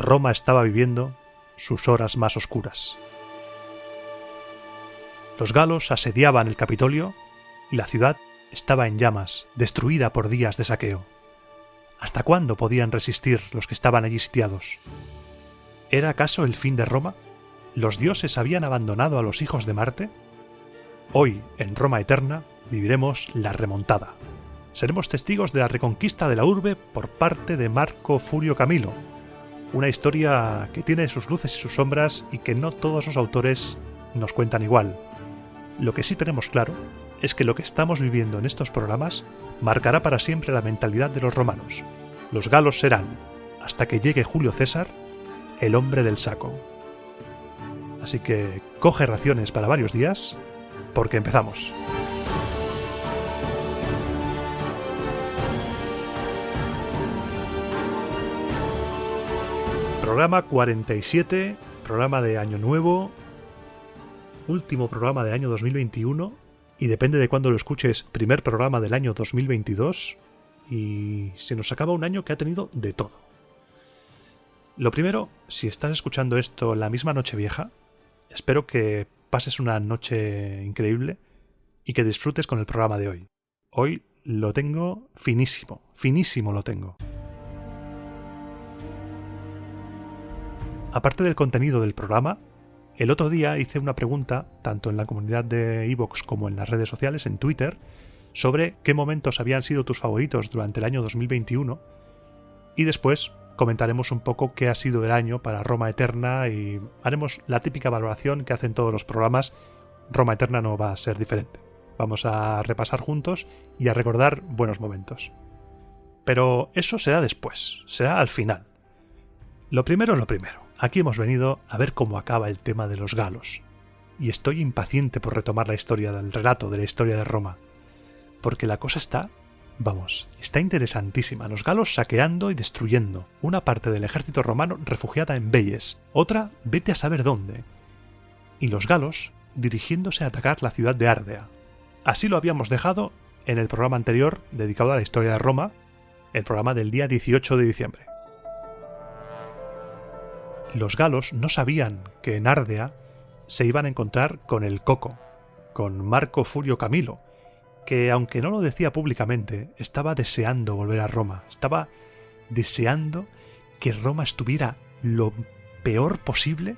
Roma estaba viviendo sus horas más oscuras. Los galos asediaban el Capitolio y la ciudad estaba en llamas, destruida por días de saqueo. ¿Hasta cuándo podían resistir los que estaban allí sitiados? ¿Era acaso el fin de Roma? ¿Los dioses habían abandonado a los hijos de Marte? Hoy, en Roma Eterna, viviremos la remontada. Seremos testigos de la reconquista de la urbe por parte de Marco Furio Camilo, una historia que tiene sus luces y sus sombras y que no todos los autores nos cuentan igual. Lo que sí tenemos claro es que lo que estamos viviendo en estos programas marcará para siempre la mentalidad de los romanos. Los galos serán, hasta que llegue Julio César, el hombre del saco. Así que coge raciones para varios días, porque empezamos. Programa 47, programa de Año Nuevo, último programa del año 2021, y depende de cuándo lo escuches, primer programa del año 2022, y se nos acaba un año que ha tenido de todo. Lo primero, si estás escuchando esto la misma Nochevieja, espero que pases una noche increíble y que disfrutes con el programa de hoy. Hoy lo tengo finísimo, finísimo lo tengo. Aparte del contenido del programa, el otro día hice una pregunta, tanto en la comunidad de iVoox como en las redes sociales, en Twitter, sobre qué momentos habían sido tus favoritos durante el año 2021, y después comentaremos un poco qué ha sido el año para Roma Eterna y haremos la típica valoración que hacen todos los programas. Roma Eterna no va a ser diferente. Vamos a repasar juntos y a recordar buenos momentos. Pero eso será después, será al final. Lo primero. Aquí hemos venido a ver cómo acaba el tema de los galos. Y estoy impaciente por retomar la historia del relato de la historia de Roma. Porque la cosa está interesantísima. Los galos saqueando y destruyendo. Una parte del ejército romano refugiada en Veyes. Otra, vete a saber dónde. Y los galos dirigiéndose a atacar la ciudad de Ardea. Así lo habíamos dejado en el programa anterior dedicado a la historia de Roma, el programa del día 18 de diciembre. Los galos no sabían que en Ardea se iban a encontrar con el Coco, con Marco Furio Camilo, que aunque no lo decía públicamente, estaba deseando volver a Roma, estaba deseando que Roma estuviera lo peor posible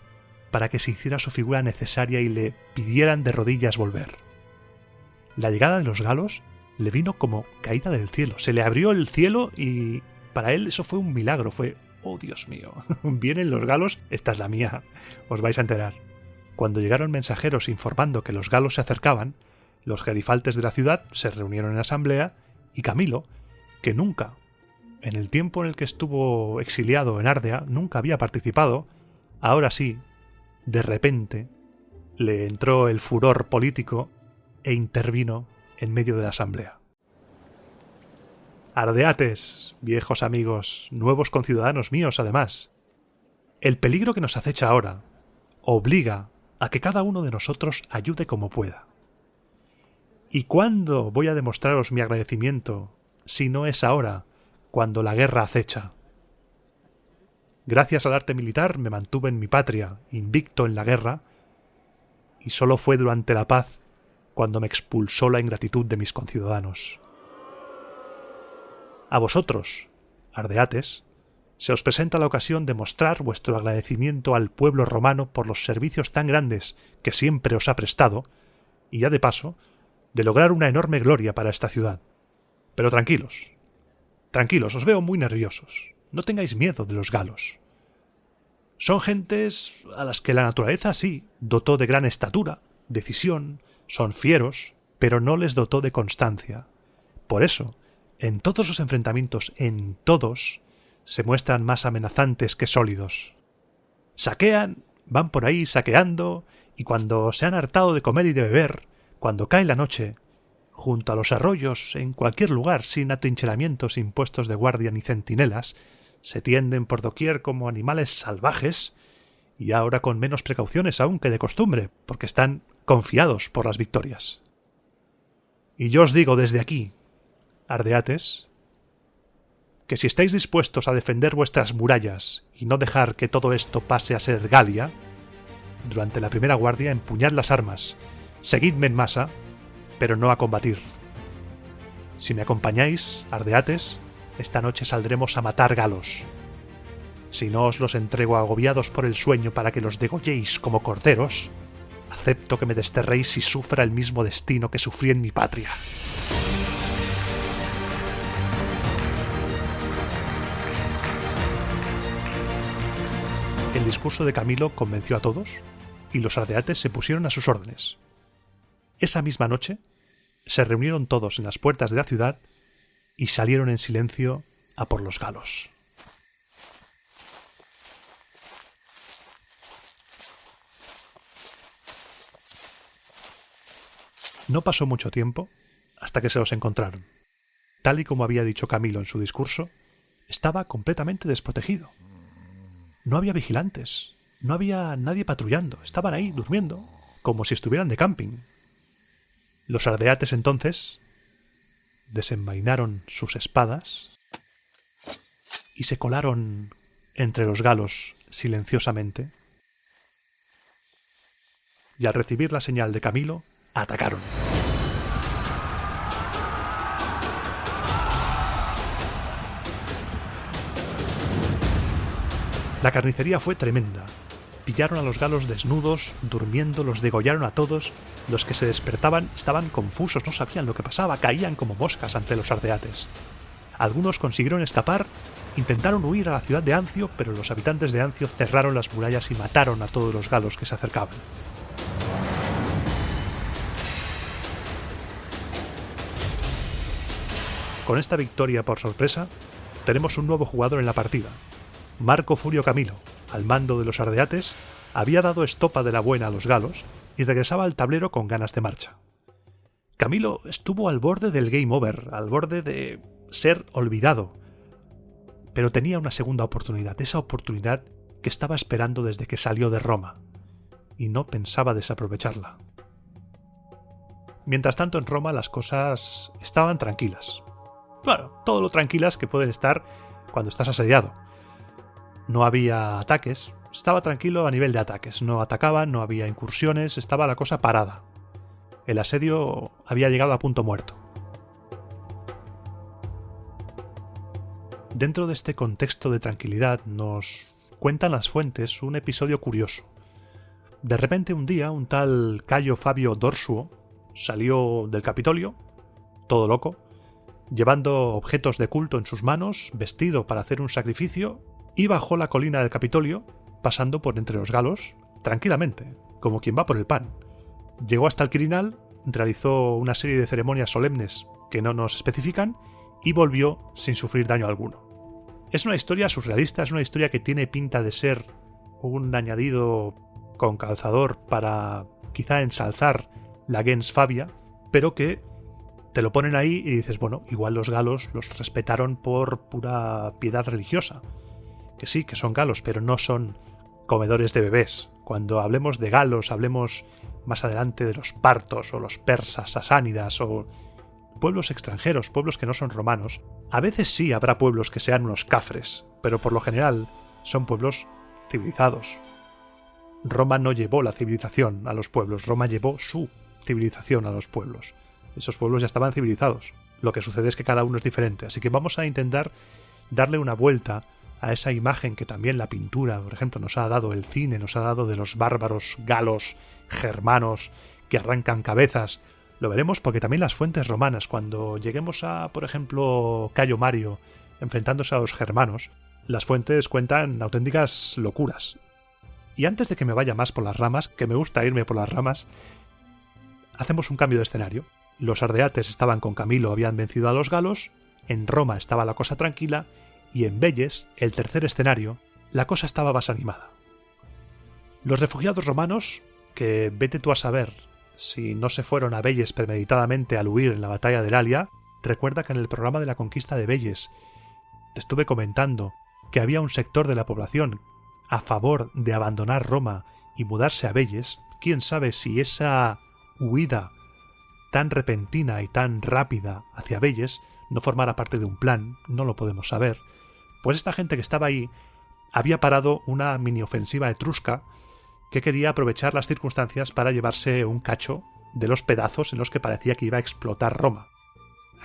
para que se hiciera su figura necesaria y le pidieran de rodillas volver. La llegada de los galos le vino como caída del cielo, se le abrió el cielo y para él eso fue un milagro, fue ¡oh, Dios mío! Vienen los galos, esta es la mía, os vais a enterar. Cuando llegaron mensajeros informando que los galos se acercaban, los gerifaltes de la ciudad se reunieron en asamblea y Camilo, que nunca, en el tiempo en el que estuvo exiliado en Ardea, nunca había participado, ahora sí, de repente, le entró el furor político e intervino en medio de la asamblea. Ardeates, viejos amigos, nuevos conciudadanos míos además. El peligro que nos acecha ahora obliga a que cada uno de nosotros ayude como pueda. ¿Y cuándo voy a demostraros mi agradecimiento si no es ahora, cuando la guerra acecha? Gracias al arte militar me mantuve en mi patria, invicto en la guerra, y solo fue durante la paz cuando me expulsó la ingratitud de mis conciudadanos. A vosotros, ardeates, se os presenta la ocasión de mostrar vuestro agradecimiento al pueblo romano por los servicios tan grandes que siempre os ha prestado, y ya de paso, de lograr una enorme gloria para esta ciudad. Pero tranquilos, os veo muy nerviosos. No tengáis miedo de los galos. Son gentes a las que la naturaleza sí dotó de gran estatura, decisión, son fieros, pero no les dotó de constancia. Por eso, en todos los enfrentamientos, en todos, se muestran más amenazantes que sólidos. Saquean, van por ahí saqueando, y cuando se han hartado de comer y de beber, cuando cae la noche, junto a los arroyos, en cualquier lugar, sin atrincheramientos, sin puestos de guardia ni centinelas, se tienden por doquier como animales salvajes, y ahora con menos precauciones aún que de costumbre, porque están confiados por las victorias. Y yo os digo desde aquí, ardeates, que si estáis dispuestos a defender vuestras murallas y no dejar que todo esto pase a ser Galia, durante la primera guardia empuñad las armas, seguidme en masa, pero no a combatir. Si me acompañáis, Ardeates, esta noche saldremos a matar galos. Si no os los entrego agobiados por el sueño para que los degolléis como corderos, acepto que me desterréis y sufra el mismo destino que sufrí en mi patria. El discurso de Camilo convenció a todos y los ardeates se pusieron a sus órdenes. Esa misma noche se reunieron todos en las puertas de la ciudad y salieron en silencio a por los galos. No pasó mucho tiempo hasta que se los encontraron. Tal y como había dicho Camilo en su discurso, estaba completamente desprotegido. No había vigilantes, no había nadie patrullando, estaban ahí durmiendo, como si estuvieran de camping. Los ardeates entonces desenvainaron sus espadas y se colaron entre los galos silenciosamente, y al recibir la señal de Camilo, atacaron. La carnicería fue tremenda. Pillaron a los galos desnudos, durmiendo, los degollaron a todos. Los que se despertaban estaban confusos, no sabían lo que pasaba, caían como moscas ante los ardeates. Algunos consiguieron escapar, intentaron huir a la ciudad de Ancio, pero los habitantes de Ancio cerraron las murallas y mataron a todos los galos que se acercaban. Con esta victoria por sorpresa, tenemos un nuevo jugador en la partida. Marco Furio Camilo, al mando de los ardeates, había dado estopa de la buena a los galos y regresaba al tablero con ganas de marcha. Camilo estuvo al borde del game over, al borde de ser olvidado, pero tenía una segunda oportunidad, esa oportunidad que estaba esperando desde que salió de Roma, y no pensaba desaprovecharla. Mientras tanto, en Roma las cosas estaban tranquilas. Bueno, todo lo tranquilas que pueden estar cuando estás asediado. No había ataques, estaba tranquilo a nivel de ataques, no atacaban, no había incursiones, estaba la cosa parada. El asedio había llegado a punto muerto. Dentro de este contexto de tranquilidad nos cuentan las fuentes un episodio curioso. De repente un día un tal Cayo Fabio Dorsuo salió del Capitolio, todo loco, llevando objetos de culto en sus manos, vestido para hacer un sacrificio, y bajó la colina del Capitolio, pasando por entre los galos, tranquilamente, como quien va por el pan. Llegó hasta el Quirinal, realizó una serie de ceremonias solemnes que no nos especifican, y volvió sin sufrir daño alguno. Es una historia surrealista, es una historia que tiene pinta de ser un añadido con calzador para quizá ensalzar la gens Fabia, pero que te lo ponen ahí y dices, bueno, igual los galos los respetaron por pura piedad religiosa. Que sí, que son galos, pero no son comedores de bebés. Cuando hablemos de galos, hablemos más adelante de los partos o los persas, sasánidas o pueblos extranjeros, pueblos que no son romanos. A veces sí habrá pueblos que sean unos cafres, pero por lo general son pueblos civilizados. Roma no llevó la civilización a los pueblos, Roma llevó su civilización a los pueblos. Esos pueblos ya estaban civilizados. Lo que sucede es que cada uno es diferente, así que vamos a intentar darle una vuelta a esa imagen que también la pintura, por ejemplo, nos ha dado, el cine nos ha dado de los bárbaros galos, germanos, que arrancan cabezas. Lo veremos porque también las fuentes romanas, cuando lleguemos a, por ejemplo, Cayo Mario, enfrentándose a los germanos, las fuentes cuentan auténticas locuras. Y antes de que me vaya más por las ramas, que me gusta irme por las ramas, hacemos un cambio de escenario. Los ardeates estaban con Camilo, habían vencido a los galos, en Roma estaba la cosa tranquila, y en Velles, el tercer escenario, la cosa estaba más animada. Los refugiados romanos, que vete tú a saber si no se fueron a Velles premeditadamente al huir en la batalla de Lalia, recuerda que en el programa de la conquista de Velles te estuve comentando que había un sector de la población a favor de abandonar Roma y mudarse a Velles. Quién sabe si esa huida tan repentina y tan rápida hacia Velles no formara parte de un plan, no lo podemos saber, pues esta gente que estaba ahí había parado una mini ofensiva etrusca que quería aprovechar las circunstancias para llevarse un cacho de los pedazos en los que parecía que iba a explotar Roma.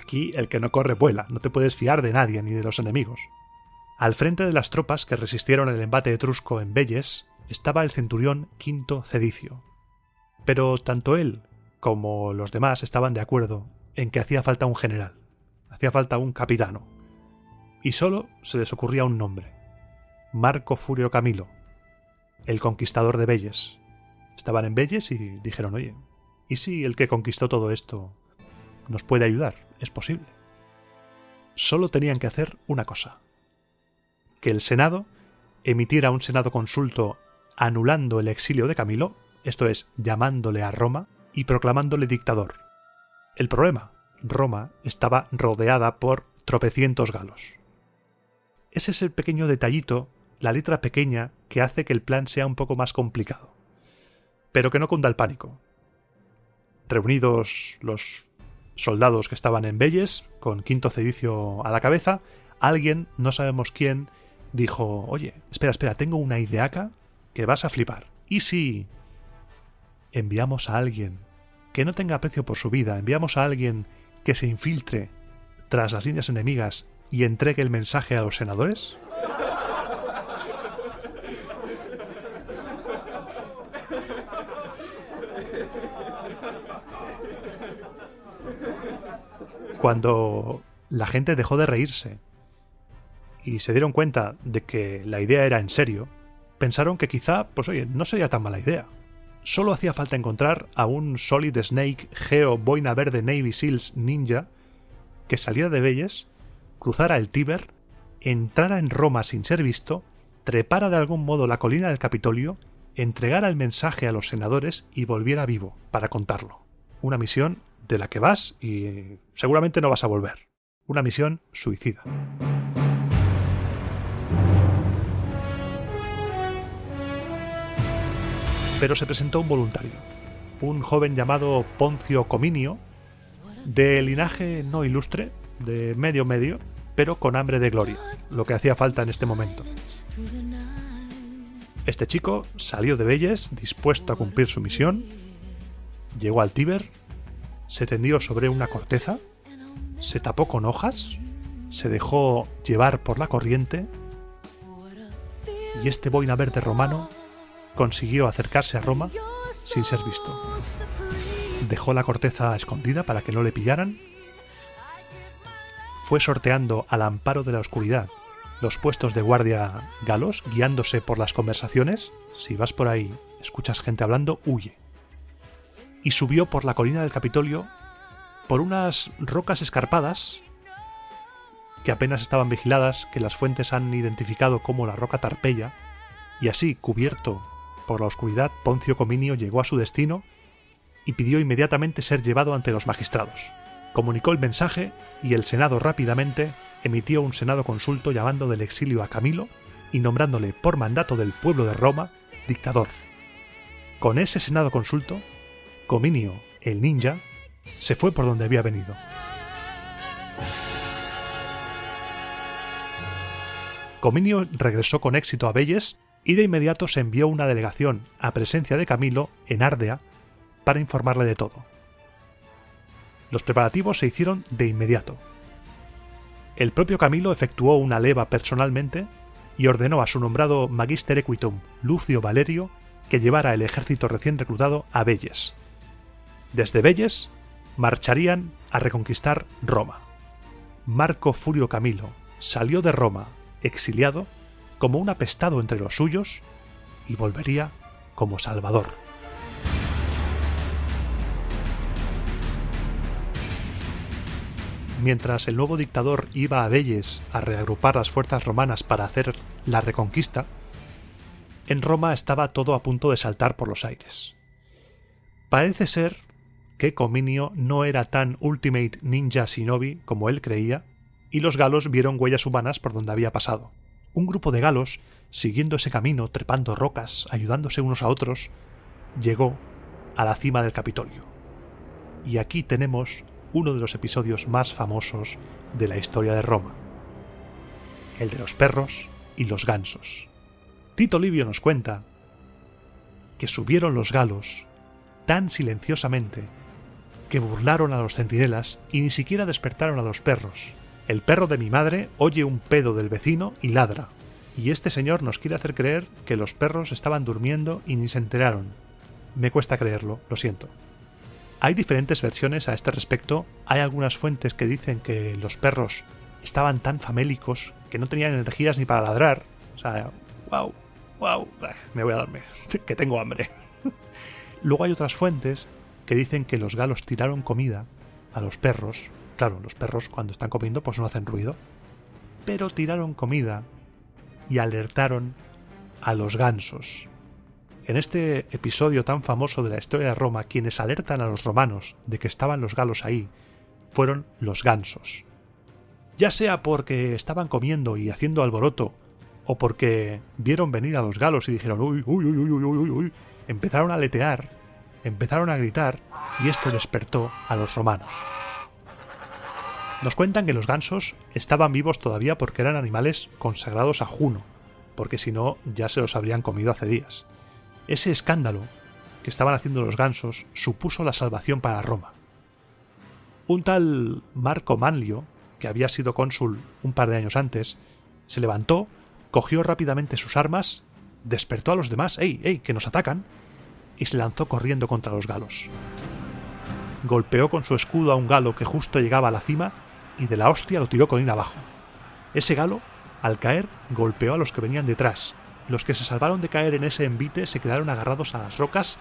Aquí el que no corre vuela, no te puedes fiar de nadie ni de los enemigos. Al frente de las tropas que resistieron el embate etrusco en Velles estaba el centurión Quinto Cedicio. Pero tanto él como los demás estaban de acuerdo en que hacía falta un general, hacía falta un capitano. Y solo se les ocurría un nombre: Marco Furio Camilo, el conquistador de Velles. Estaban en Velles y dijeron: oye, ¿y si el que conquistó todo esto nos puede ayudar? Es posible. Solo tenían que hacer una cosa: que el Senado emitiera un Senado consulto anulando el exilio de Camilo, esto es, llamándole a Roma y proclamándole dictador. El problema: Roma estaba rodeada por tropecientos galos. Ese es el pequeño detallito, la letra pequeña, que hace que el plan sea un poco más complicado. Pero que no cunda el pánico. Reunidos los soldados que estaban en Velles, con Quinto Cedicio a la cabeza, alguien, no sabemos quién, dijo: oye, espera, tengo una ideaca que vas a flipar. ¿Y si enviamos a alguien que no tenga aprecio por su vida, enviamos a alguien que se infiltre tras las líneas enemigas y entregue el mensaje a los senadores? Cuando la gente dejó de reírse y se dieron cuenta de que la idea era en serio, pensaron que quizá, pues oye, no sería tan mala idea. Solo hacía falta encontrar a un Solid Snake Geo Boina Verde Navy Seals ninja que saliera de Velles, cruzara el Tíber, entrara en Roma sin ser visto, trepara de algún modo la colina del Capitolio, entregara el mensaje a los senadores y volviera vivo para contarlo. Una misión de la que vas y seguramente no vas a volver. Una misión suicida. Pero se presentó un voluntario, un joven llamado Poncio Cominio, de linaje no ilustre, de medio, pero con hambre de gloria, lo que hacía falta en este momento. Este chico salió de Velles dispuesto a cumplir su misión, llegó al Tíber, se tendió sobre una corteza, se tapó con hojas, se dejó llevar por la corriente y este boina verde romano consiguió acercarse a Roma sin ser visto. Dejó la corteza escondida para que no le pillaran, fue sorteando al amparo de la oscuridad los puestos de guardia galos, guiándose por las conversaciones. Si vas por ahí, escuchas gente hablando, huye. Y subió por la colina del Capitolio, por unas rocas escarpadas que apenas estaban vigiladas, que las fuentes han identificado como la roca Tarpeya, y así, cubierto por la oscuridad, Poncio Cominio llegó a su destino y pidió inmediatamente ser llevado ante los magistrados. Comunicó el mensaje y el Senado rápidamente emitió un Senado consulto llamando del exilio a Camilo y nombrándole por mandato del pueblo de Roma dictador. Con ese Senado consulto, Cominio, el ninja, se fue por donde había venido. Cominio regresó con éxito a Velles y de inmediato se envió una delegación a presencia de Camilo en Ardea para informarle de todo. Los preparativos se hicieron de inmediato. El propio Camilo efectuó una leva personalmente y ordenó a su nombrado Magister Equitum, Lucio Valerio, que llevara el ejército recién reclutado a Velles. Desde Velles marcharían a reconquistar Roma. Marco Furio Camilo salió de Roma exiliado como un apestado entre los suyos y volvería como salvador. Mientras el nuevo dictador iba a Velles a reagrupar las fuerzas romanas para hacer la reconquista, en Roma estaba todo a punto de saltar por los aires. Parece ser que Cominio no era tan Ultimate Ninja Shinobi como él creía, y los galos vieron huellas humanas por donde había pasado. Un grupo de galos, siguiendo ese camino, trepando rocas, ayudándose unos a otros, llegó a la cima del Capitolio. Y aquí tenemos uno de los episodios más famosos de la historia de Roma, el de los perros y los gansos. Tito Livio nos cuenta que subieron los galos tan silenciosamente que burlaron a los centinelas y ni siquiera despertaron a los perros. El perro de mi madre oye un pedo del vecino y ladra, y este señor nos quiere hacer creer que los perros estaban durmiendo y ni se enteraron. Me cuesta creerlo, lo siento. Hay diferentes versiones a este respecto. Hay algunas fuentes que dicen que los perros estaban tan famélicos que no tenían energías ni para ladrar. O sea, wow, me voy a dormir, que tengo hambre. Luego hay otras fuentes que dicen que los galos tiraron comida a los perros. Claro, los perros cuando están comiendo pues no hacen ruido. Pero tiraron comida y alertaron a los gansos. En este episodio tan famoso de la historia de Roma, quienes alertan a los romanos de que estaban los galos ahí fueron los gansos. Ya sea porque estaban comiendo y haciendo alboroto, o porque vieron venir a los galos y dijeron uy, uy, uy, uy, uy, uy, uy, empezaron a aletear, empezaron a gritar, y esto despertó a los romanos. Nos cuentan que los gansos estaban vivos todavía porque eran animales consagrados a Juno, porque si no ya se los habrían comido hace días. Ese escándalo que estaban haciendo los gansos supuso la salvación para Roma. Un tal Marco Manlio, que había sido cónsul un par de años antes, se levantó, cogió rápidamente sus armas, despertó a los demás, ¡ey, que nos atacan!, y se lanzó corriendo contra los galos. Golpeó con su escudo a un galo que justo llegaba a la cima y de la hostia lo tiró colina abajo. Ese galo, al caer, golpeó a los que venían detrás. Los que se salvaron de caer en ese envite se quedaron agarrados a las rocas,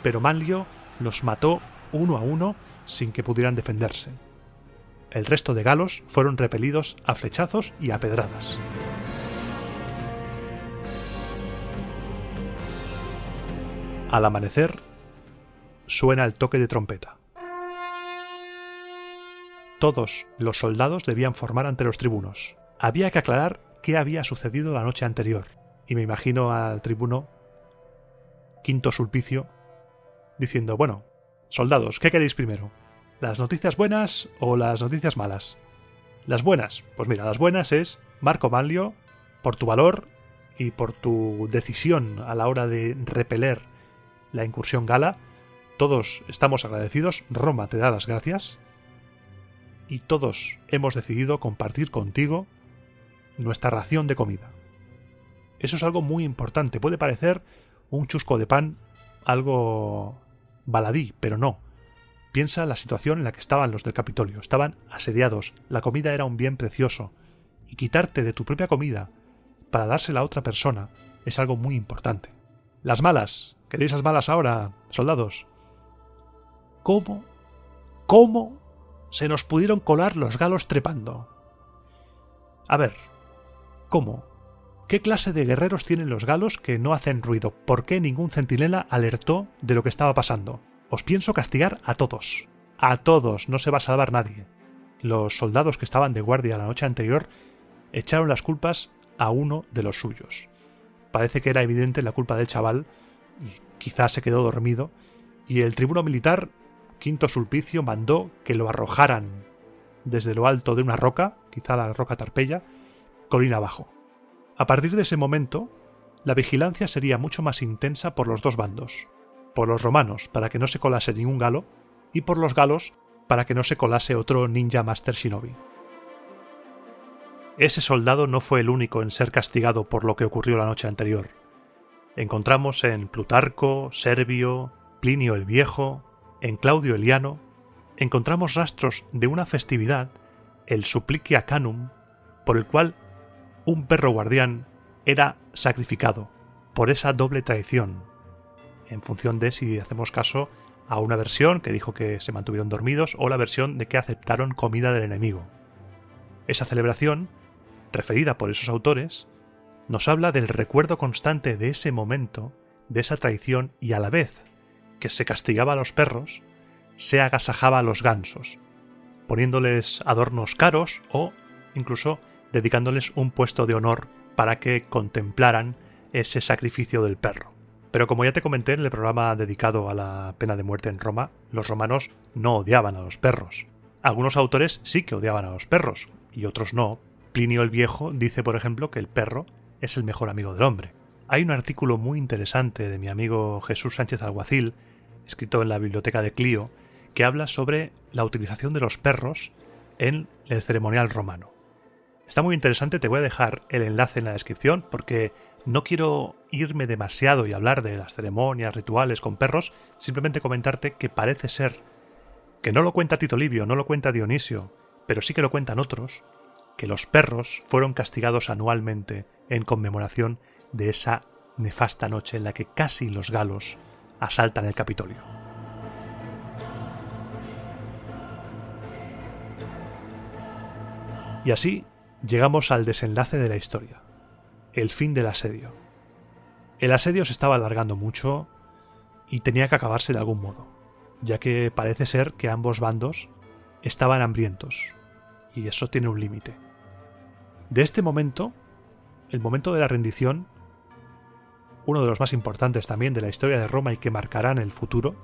pero Manlio los mató uno a uno sin que pudieran defenderse. El resto de galos fueron repelidos a flechazos y a pedradas. Al amanecer, suena el toque de trompeta. Todos los soldados debían formar ante los tribunos. Había que aclarar qué había sucedido la noche anterior, y me imagino al tribuno Quinto Sulpicio diciendo: bueno, soldados, ¿qué queréis primero? ¿Las noticias buenas o las noticias malas? Las buenas, pues mira, las buenas es Marco Manlio, por tu valor y por tu decisión a la hora de repeler la incursión gala, todos estamos agradecidos, Roma te da las gracias, y todos hemos decidido compartir contigo nuestra ración de comida. Eso es algo muy importante. Puede parecer un chusco de pan, algo baladí, pero no. Piensa en la situación en la que estaban los del Capitolio. Estaban asediados, la comida era un bien precioso, y quitarte de tu propia comida para dársela a otra persona es algo muy importante. Las malas. ¿Queréis las malas ahora, soldados? ¿Cómo se nos pudieron colar los galos trepando? A ver, ¿cómo? ¿Qué clase de guerreros tienen los galos que no hacen ruido? ¿Por qué ningún centinela alertó de lo que estaba pasando? Os pienso castigar a todos. A todos, no se va a salvar nadie. Los soldados que estaban de guardia la noche anterior echaron las culpas a uno de los suyos. Parece que era evidente la culpa del chaval, y quizás se quedó dormido, y el tribuno militar, Quinto Sulpicio, mandó que lo arrojaran desde lo alto de una roca, quizá la roca Tarpeya, colina abajo. A partir de ese momento, la vigilancia sería mucho más intensa por los dos bandos. Por los romanos, para que no se colase ningún galo, y por los galos, para que no se colase otro ninja master shinobi. Ese soldado no fue el único en ser castigado por lo que ocurrió la noche anterior. Encontramos en Plutarco, Servio, Plinio el Viejo, en Claudio Eliano, encontramos rastros de una festividad, el Supplicia Canum, por el cual un perro guardián era sacrificado por esa doble traición, en función de si hacemos caso a una versión que dijo que se mantuvieron dormidos o la versión de que aceptaron comida del enemigo. Esa celebración, referida por esos autores, nos habla del recuerdo constante de ese momento, de esa traición, y a la vez que se castigaba a los perros, se agasajaba a los gansos, poniéndoles adornos caros o incluso dedicándoles un puesto de honor para que contemplaran ese sacrificio del perro. Pero como ya te comenté en el programa dedicado a la pena de muerte en Roma, los romanos no odiaban a los perros. Algunos autores sí que odiaban a los perros, y otros no. Plinio el Viejo dice, por ejemplo, que el perro es el mejor amigo del hombre. Hay un artículo muy interesante de mi amigo Jesús Sánchez Alguacil, escrito en la biblioteca de Clio, que habla sobre la utilización de los perros en el ceremonial romano. Está muy interesante, te voy a dejar el enlace en la descripción porque no quiero irme demasiado y hablar de las ceremonias, rituales con perros, simplemente comentarte que parece ser, que no lo cuenta Tito Livio, no lo cuenta Dionisio, pero sí que lo cuentan otros, que los perros fueron castigados anualmente en conmemoración de esa nefasta noche en la que casi los galos asaltan el Capitolio. Y así llegamos al desenlace de la historia, el fin del asedio. El asedio se estaba alargando mucho y tenía que acabarse de algún modo, ya que parece ser que ambos bandos estaban hambrientos, y eso tiene un límite. De este momento, el momento de la rendición, uno de los más importantes también de la historia de Roma y que marcarán el futuro,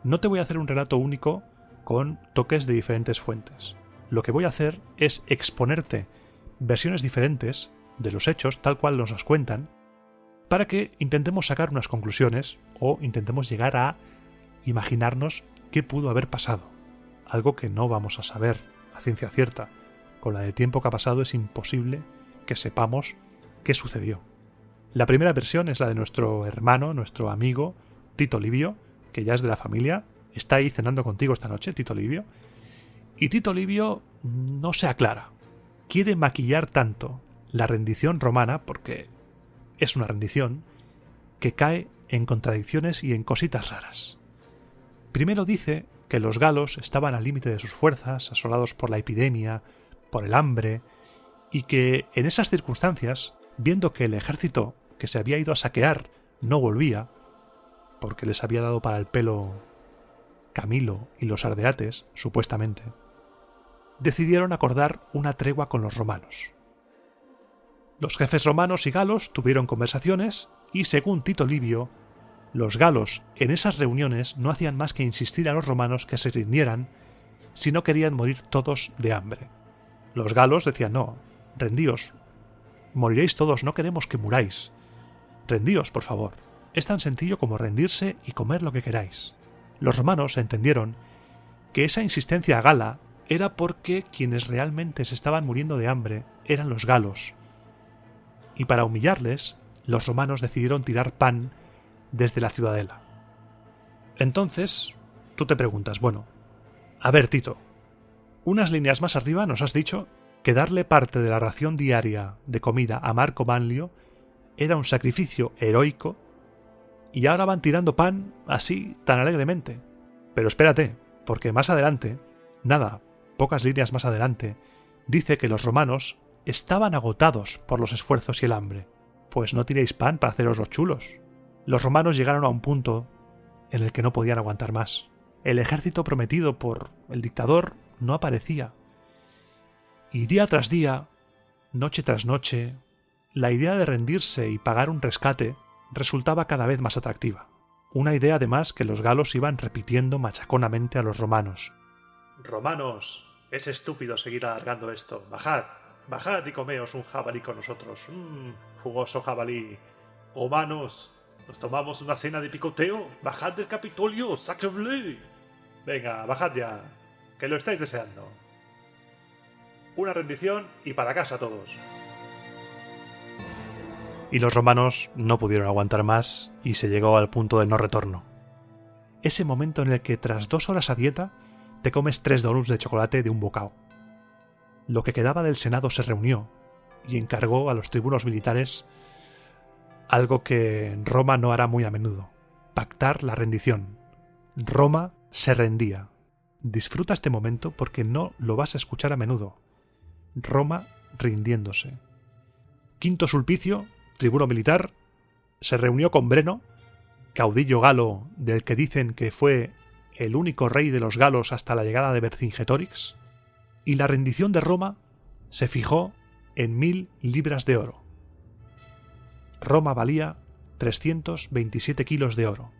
no te voy a hacer un relato único con toques de diferentes fuentes. Lo que voy a hacer es exponerte versiones diferentes de los hechos tal cual nos las cuentan, para que intentemos sacar unas conclusiones o intentemos llegar a imaginarnos qué pudo haber pasado. Algo que no vamos a saber a ciencia cierta. Con la de tiempo que ha pasado es imposible que sepamos qué sucedió. La primera versión es la de nuestro hermano, nuestro amigo Tito Livio, que ya es de la familia. Está ahí cenando contigo esta noche, Tito Livio. Y Tito Livio no se aclara. Quiere maquillar tanto la rendición romana, porque es una rendición, que cae en contradicciones y en cositas raras. Primero dice que los galos estaban al límite de sus fuerzas, asolados por la epidemia, por el hambre, y que en esas circunstancias, viendo que el ejército que se había ido a saquear no volvía, porque les había dado para el pelo Camilo y los ardeates, supuestamente, decidieron acordar una tregua con los romanos. Los jefes romanos y galos tuvieron conversaciones y, según Tito Livio, los galos en esas reuniones no hacían más que insistir a los romanos que se rindieran si no querían morir todos de hambre. Los galos decían: no, rendíos, moriréis todos, no queremos que muráis. Rendíos, por favor. Es tan sencillo como rendirse y comer lo que queráis. Los romanos entendieron que esa insistencia gala era porque quienes realmente se estaban muriendo de hambre eran los galos. Y para humillarles, los romanos decidieron tirar pan desde la ciudadela. Entonces, tú te preguntas, bueno, a ver, Tito, unas líneas más arriba nos has dicho que darle parte de la ración diaria de comida a Marco Manlio era un sacrificio heroico y ahora van tirando pan así tan alegremente. Pero espérate, porque más adelante, pocas líneas más adelante, dice que los romanos estaban agotados por los esfuerzos y el hambre. Pues no tiréis pan para haceros los chulos. Los romanos llegaron a un punto en el que no podían aguantar más. El ejército prometido por el dictador no aparecía. Y día tras día, noche tras noche, la idea de rendirse y pagar un rescate resultaba cada vez más atractiva. Una idea además que los galos iban repitiendo machaconamente a los romanos. «Romanos, es estúpido seguir alargando esto. Bajad y comeos un jabalí con nosotros. Jugoso jabalí. Romanos, ¿nos tomamos una cena de picoteo? Bajad del Capitolio, sacre-bleu. Venga, bajad ya, que lo estáis deseando. Una rendición y para casa todos». Y los romanos no pudieron aguantar más y se llegó al punto de no retorno. Ese momento en el que tras 2 horas a dieta te comes 3 donuts de chocolate de un bocado. Lo que quedaba del Senado se reunió y encargó a los tribunos militares algo que Roma no hará muy a menudo: pactar la rendición. Roma se rendía. Disfruta este momento porque no lo vas a escuchar a menudo. Roma rindiéndose. Quinto Sulpicio, tribuno militar, se reunió con Breno, caudillo galo del que dicen que fue el único rey de los galos hasta la llegada de Vercingetorix, y la rendición de Roma se fijó en 1000 libras de oro. Roma valía 327 kilos de oro.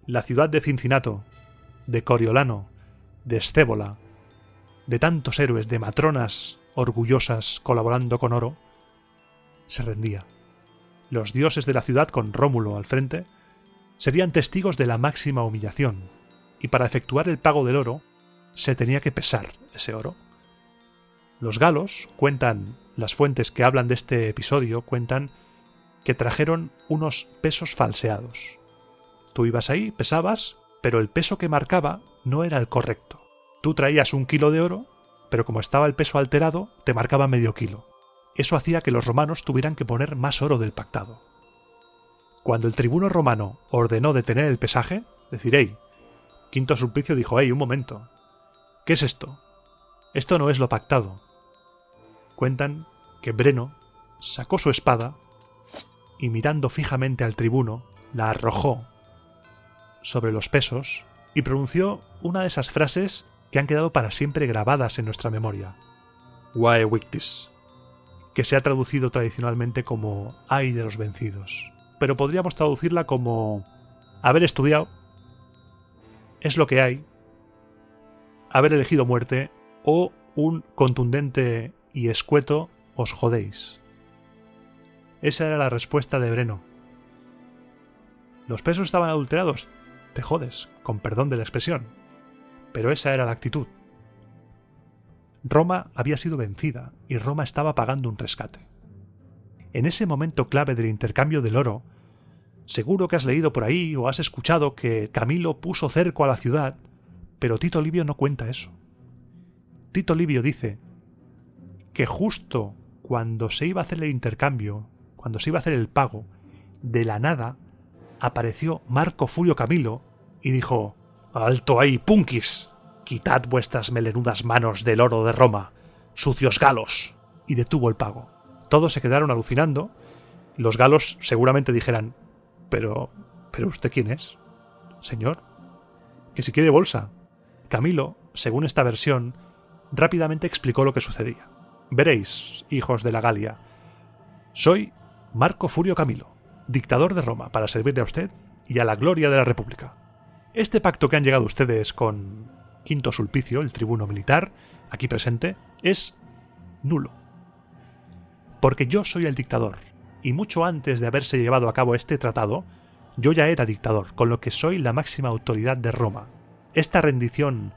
La ciudad de Cincinato, de Coriolano, de Scévola de tantos héroes, de matronas orgullosas colaborando con oro, se rendía. Los dioses de la ciudad, con Rómulo al frente, serían testigos de la máxima humillación, y para efectuar el pago del oro se tenía que pesar ese oro. Los galos, cuentan las fuentes que hablan de este episodio, cuentan que trajeron unos pesos falseados. Tú ibas ahí, pesabas, pero el peso que marcaba no era el correcto. Tú traías 1 kilo de oro, pero como estaba el peso alterado, te marcaba medio kilo. Eso hacía que los romanos tuvieran que poner más oro del pactado. Cuando el tribuno romano ordenó detener el pesaje, decir, ¡ey! Quinto Sulpicio dijo, ¡ey, un momento! ¿Qué es esto? Esto no es lo pactado. Cuentan que Breno sacó su espada y mirando fijamente al tribuno, la arrojó sobre los pesos y pronunció una de esas frases que han quedado para siempre grabadas en nuestra memoria. Vae victis, que se ha traducido tradicionalmente como ay de los vencidos. Pero podríamos traducirla como haber estudiado, es lo que hay, haber elegido muerte o un contundente y escueto os jodéis. Esa era la respuesta de Breno. Los pesos estaban adulterados, te jodes, con perdón de la expresión. Pero esa era la actitud. Roma había sido vencida y Roma estaba pagando un rescate. En ese momento clave del intercambio del oro, seguro que has leído por ahí o has escuchado que Camilo puso cerco a la ciudad, pero Tito Livio no cuenta eso. Tito Livio dice que justo cuando se iba a hacer el intercambio, cuando se iba a hacer el pago, de la nada apareció Marco Fulio Camilo y dijo: «¡Alto ahí, punkis! Quitad vuestras melenudas manos del oro de Roma, sucios galos», y detuvo el pago. Todos se quedaron alucinando. Los galos seguramente dijeran: ¿Pero usted quién es, señor? Que si quiere bolsa. Camilo, según esta versión, rápidamente explicó lo que sucedía. Veréis, hijos de la Galia, soy Marco Fulio Camilo, dictador de Roma, para servirle a usted y a la gloria de la República. Este pacto que han llegado ustedes con Quinto Sulpicio, el tribuno militar, aquí presente, es nulo. Porque yo soy el dictador, y mucho antes de haberse llevado a cabo este tratado, yo ya era dictador, con lo que soy la máxima autoridad de Roma. Esta rendición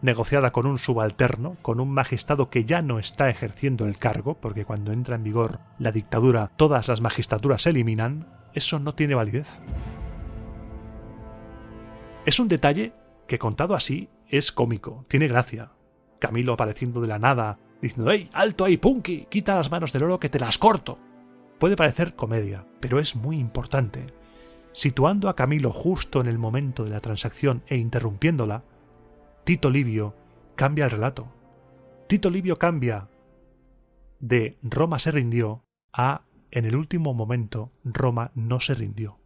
negociada con un subalterno, con un magistrado que ya no está ejerciendo el cargo, porque cuando entra en vigor la dictadura todas las magistraturas se eliminan, eso no tiene validez. Es un detalle que contado así es cómico, tiene gracia. Camilo apareciendo de la nada, diciendo: «¡Ey, alto ahí, punky! Quita las manos del oro que te las corto». Puede parecer comedia, pero es muy importante. Situando a Camilo justo en el momento de la transacción e interrumpiéndola, Tito Livio cambia el relato. Tito Livio cambia de Roma se rindió a en el último momento Roma no se rindió.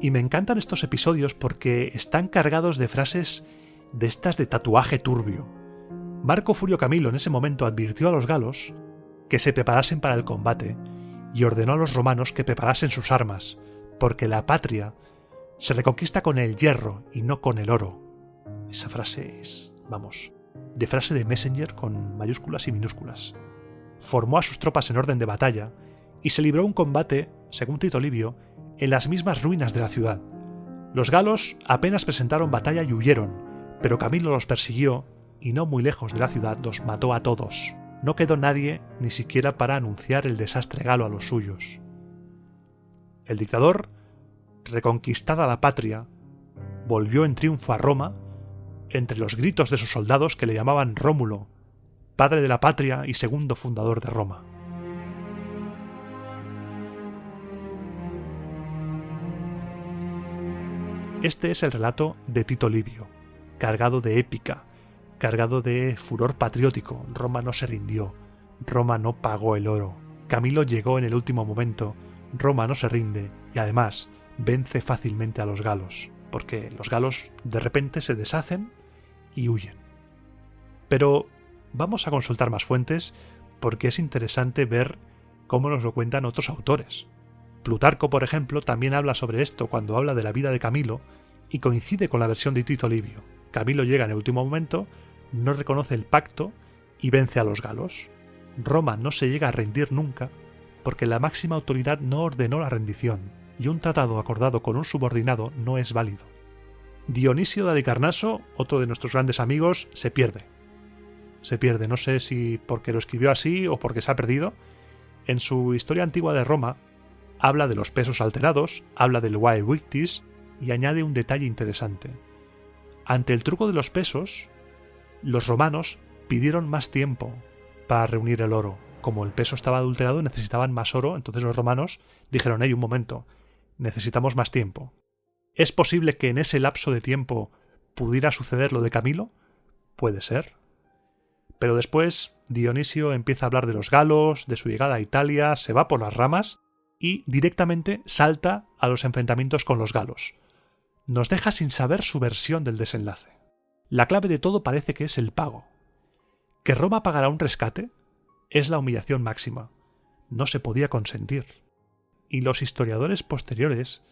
Y me encantan estos episodios porque están cargados de frases de estas de tatuaje turbio. Marco Fulio Camilo en ese momento advirtió a los galos que se preparasen para el combate y ordenó a los romanos que preparasen sus armas, porque la patria se reconquista con el hierro y no con el oro. Esa frase es, de frase de Messenger con mayúsculas y minúsculas. Formó a sus tropas en orden de batalla y se libró un combate, según Tito Livio, en las mismas ruinas de la ciudad. Los galos apenas presentaron batalla y huyeron, pero Camilo los persiguió y no muy lejos de la ciudad los mató a todos. No quedó nadie ni siquiera para anunciar el desastre galo a los suyos. El dictador, reconquistada la patria, volvió en triunfo a Roma entre los gritos de sus soldados que le llamaban Rómulo, padre de la patria y segundo fundador de Roma. Este es el relato de Tito Livio, cargado de épica, cargado de furor patriótico. Roma no se rindió, Roma no pagó el oro. Camilo llegó en el último momento, Roma no se rinde y además vence fácilmente a los galos, porque los galos de repente se deshacen y huyen. Pero vamos a consultar más fuentes porque es interesante ver cómo nos lo cuentan otros autores. Plutarco, por ejemplo, también habla sobre esto cuando habla de la vida de Camilo y coincide con la versión de Tito Livio. Camilo llega en el último momento, no reconoce el pacto y vence a los galos. Roma no se llega a rendir nunca porque la máxima autoridad no ordenó la rendición y un tratado acordado con un subordinado no es válido. Dionisio de Halicarnaso, otro de nuestros grandes amigos, se pierde. No sé si porque lo escribió así o porque se ha perdido. En su Historia Antigua de Roma habla de los pesos alterados, habla del Vae Victis y añade un detalle interesante. Ante el truco de los pesos, los romanos pidieron más tiempo para reunir el oro. Como el peso estaba adulterado, necesitaban más oro, entonces los romanos dijeron: hey, un momento, necesitamos más tiempo. ¿Es posible que en ese lapso de tiempo pudiera suceder lo de Camilo? Puede ser. Pero después Dionisio empieza a hablar de los galos, de su llegada a Italia, se va por las ramas y directamente salta a los enfrentamientos con los galos. Nos deja sin saber su versión del desenlace. La clave de todo parece que es el pago. ¿Que Roma pagará un rescate? Es la humillación máxima. No se podía consentir. Y los historiadores posteriores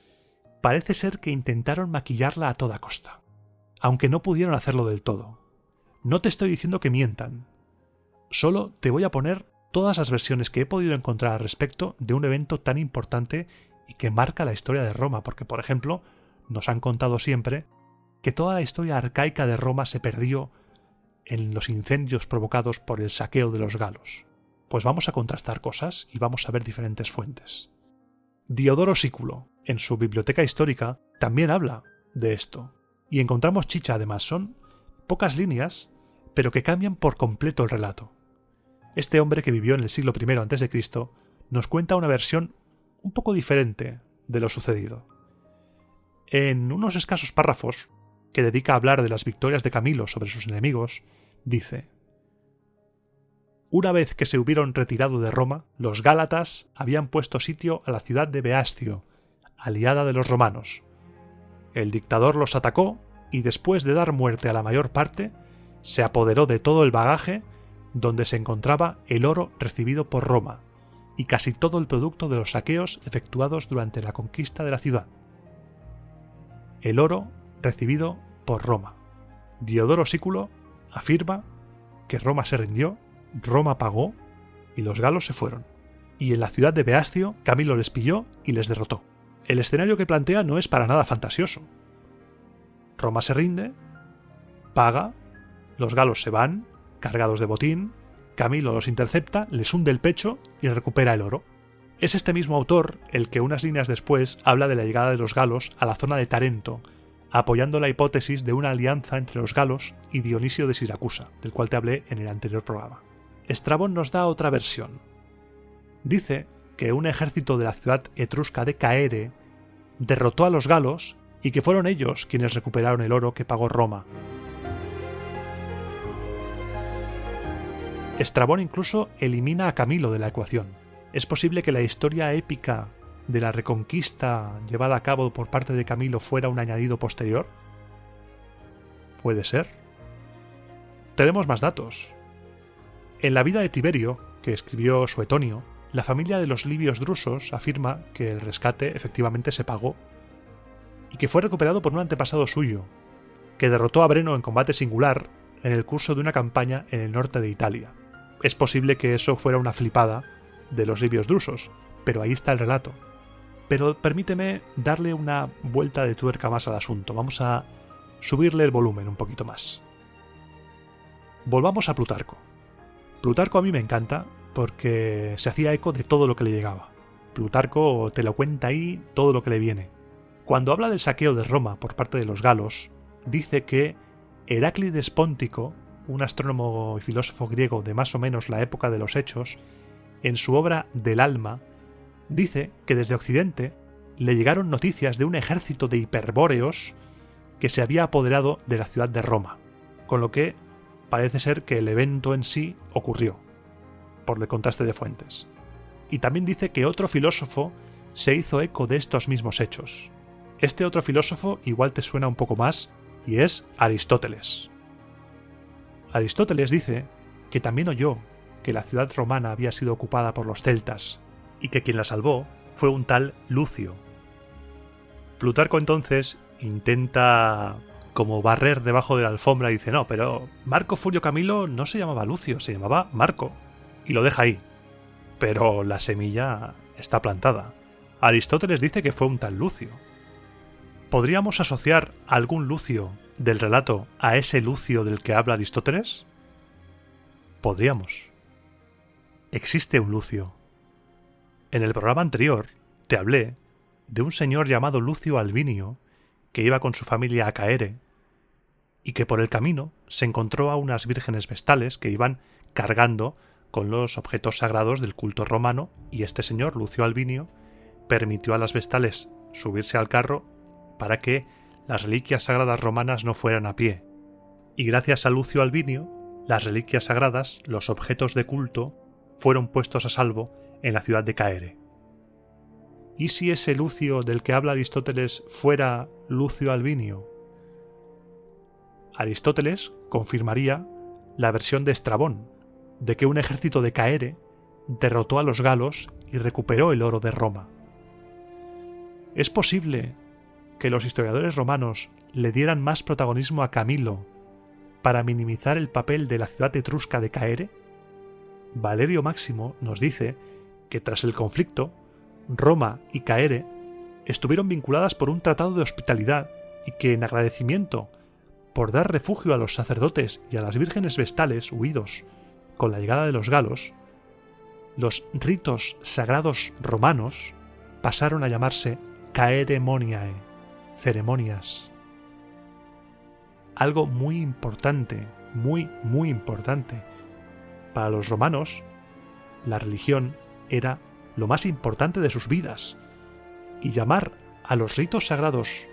parece ser que intentaron maquillarla a toda costa, aunque no pudieron hacerlo del todo. No te estoy diciendo que mientan. Solo te voy a poner todas las versiones que he podido encontrar al respecto de un evento tan importante y que marca la historia de Roma, porque, por ejemplo, nos han contado siempre que toda la historia arcaica de Roma se perdió en los incendios provocados por el saqueo de los galos. Pues vamos a contrastar cosas y vamos a ver diferentes fuentes. Diodoro Sículo, en su biblioteca histórica, también habla de esto. Y encontramos chicha además, son pocas líneas, pero que cambian por completo el relato. Este hombre que vivió en el siglo I a.C. nos cuenta una versión un poco diferente de lo sucedido. En unos escasos párrafos, que dedica a hablar de las victorias de Camilo sobre sus enemigos, dice: una vez que se hubieron retirado de Roma, los gálatas habían puesto sitio a la ciudad de Beastio, aliada de los romanos. El dictador los atacó y después de dar muerte a la mayor parte, se apoderó de todo el bagaje donde se encontraba el oro recibido por Roma y casi todo el producto de los saqueos efectuados durante la conquista de la ciudad. El oro recibido por Roma. Diodoro Sículo afirma que Roma se rindió, Roma pagó y los galos se fueron. Y en la ciudad de Beastio, Camilo les pilló y les derrotó. El escenario que plantea no es para nada fantasioso. Roma se rinde, paga, los galos se van, cargados de botín, Camilo los intercepta, les hunde el pecho y recupera el oro. Es este mismo autor el que unas líneas después habla de la llegada de los galos a la zona de Tarento, apoyando la hipótesis de una alianza entre los galos y Dionisio de Siracusa, del cual te hablé en el anterior programa. Estrabón nos da otra versión. Dice que un ejército de la ciudad etrusca de Caere derrotó a los galos y que fueron ellos quienes recuperaron el oro que pagó Roma. Estrabón incluso elimina a Camilo de la ecuación. ¿Es posible que la historia épica de la reconquista llevada a cabo por parte de Camilo fuera un añadido posterior? Puede ser. Tenemos más datos. En la vida de Tiberio, que escribió Suetonio, la familia de los libios drusos afirma que el rescate efectivamente se pagó y que fue recuperado por un antepasado suyo, que derrotó a Breno en combate singular en el curso de una campaña en el norte de Italia. Es posible que eso fuera una flipada de los libios drusos, pero ahí está el relato. Pero permíteme darle una vuelta de tuerca más al asunto. Vamos a subirle el volumen un poquito más. Volvamos a Plutarco. Plutarco a mí me encanta porque se hacía eco de todo lo que le llegaba. Plutarco te lo cuenta ahí todo lo que le viene. Cuando habla del saqueo de Roma por parte de los galos, dice que Heráclides Póntico, un astrónomo y filósofo griego de más o menos la época de los Hechos, en su obra Del Alma, dice que desde Occidente le llegaron noticias de un ejército de hiperbóreos que se había apoderado de la ciudad de Roma, con lo que parece ser que el evento en sí ocurrió, por el contraste de fuentes. Y también dice que otro filósofo se hizo eco de estos mismos hechos. Este otro filósofo igual te suena un poco más, y es Aristóteles. Aristóteles dice que también oyó que la ciudad romana había sido ocupada por los celtas, y que quien la salvó fue un tal Lucio. Plutarco entonces intenta como barrer debajo de la alfombra y dice: no, pero Marco Fulio Camilo no se llamaba Lucio, se llamaba Marco. Y lo deja ahí. Pero la semilla está plantada. Aristóteles dice que fue un tal Lucio. ¿Podríamos asociar algún Lucio del relato a ese Lucio del que habla Aristóteles? Podríamos. Existe un Lucio. En el programa anterior te hablé de un señor llamado Lucio Albinio que iba con su familia a Caere y que por el camino se encontró a unas vírgenes vestales que iban cargando con los objetos sagrados del culto romano, y este señor, Lucio Albinio, permitió a las vestales subirse al carro para que las reliquias sagradas romanas no fueran a pie. Y gracias a Lucio Albinio, las reliquias sagradas, los objetos de culto, fueron puestos a salvo en la ciudad de Caere. ¿Y si ese Lucio del que habla Aristóteles fuera Lucio Albinio? Aristóteles confirmaría la versión de Estrabón, de que un ejército de Caere derrotó a los galos y recuperó el oro de Roma. ¿Es posible que los historiadores romanos le dieran más protagonismo a Camilo para minimizar el papel de la ciudad etrusca de Caere? Valerio Máximo nos dice que tras el conflicto, Roma y Caere estuvieron vinculadas por un tratado de hospitalidad y que en agradecimiento por dar refugio a los sacerdotes y a las vírgenes vestales huidos con la llegada de los galos, los ritos sagrados romanos pasaron a llamarse Caeremoniae, ceremonias. Algo muy importante, muy importante. Para los romanos, la religión era lo más importante de sus vidas, y llamar a los ritos sagrados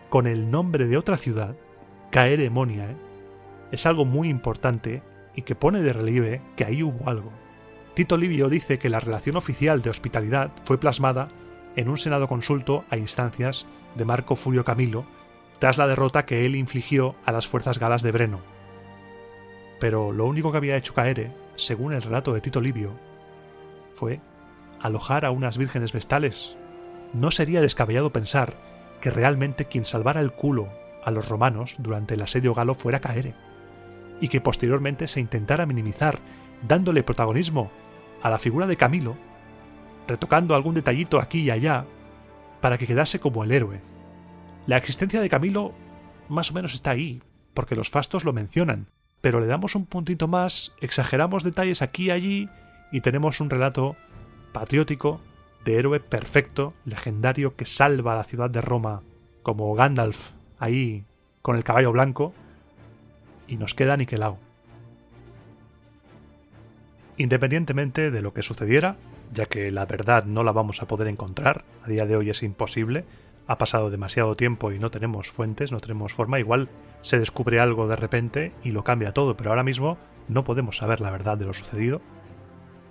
con el nombre de otra ciudad, Caeremoniae, es algo muy importante y que pone de relieve que ahí hubo algo. Tito Livio dice que la relación oficial de hospitalidad fue plasmada en un senado consulto a instancias de Marco Fulio Camilo tras la derrota que él infligió a las fuerzas galas de Breno. Pero lo único que había hecho Caere, según el relato de Tito Livio, fue alojar a unas vírgenes vestales. No sería descabellado pensar que realmente quien salvara el culo a los romanos durante el asedio galo fuera Caere, y que posteriormente se intentara minimizar, dándole protagonismo a la figura de Camilo, retocando algún detallito aquí y allá, para que quedase como el héroe. La existencia de Camilo más o menos está ahí, porque los fastos lo mencionan, pero le damos un puntito más, exageramos detalles aquí y allí, y tenemos un relato patriótico de héroe perfecto, legendario, que salva a la ciudad de Roma, como Gandalf, ahí con el caballo blanco, y nos queda aniquilado. Independientemente de lo que sucediera, ya que la verdad no la vamos a poder encontrar, a día de hoy es imposible, ha pasado demasiado tiempo y no tenemos fuentes, no tenemos forma, igual se descubre algo de repente y lo cambia todo, pero ahora mismo no podemos saber la verdad de lo sucedido.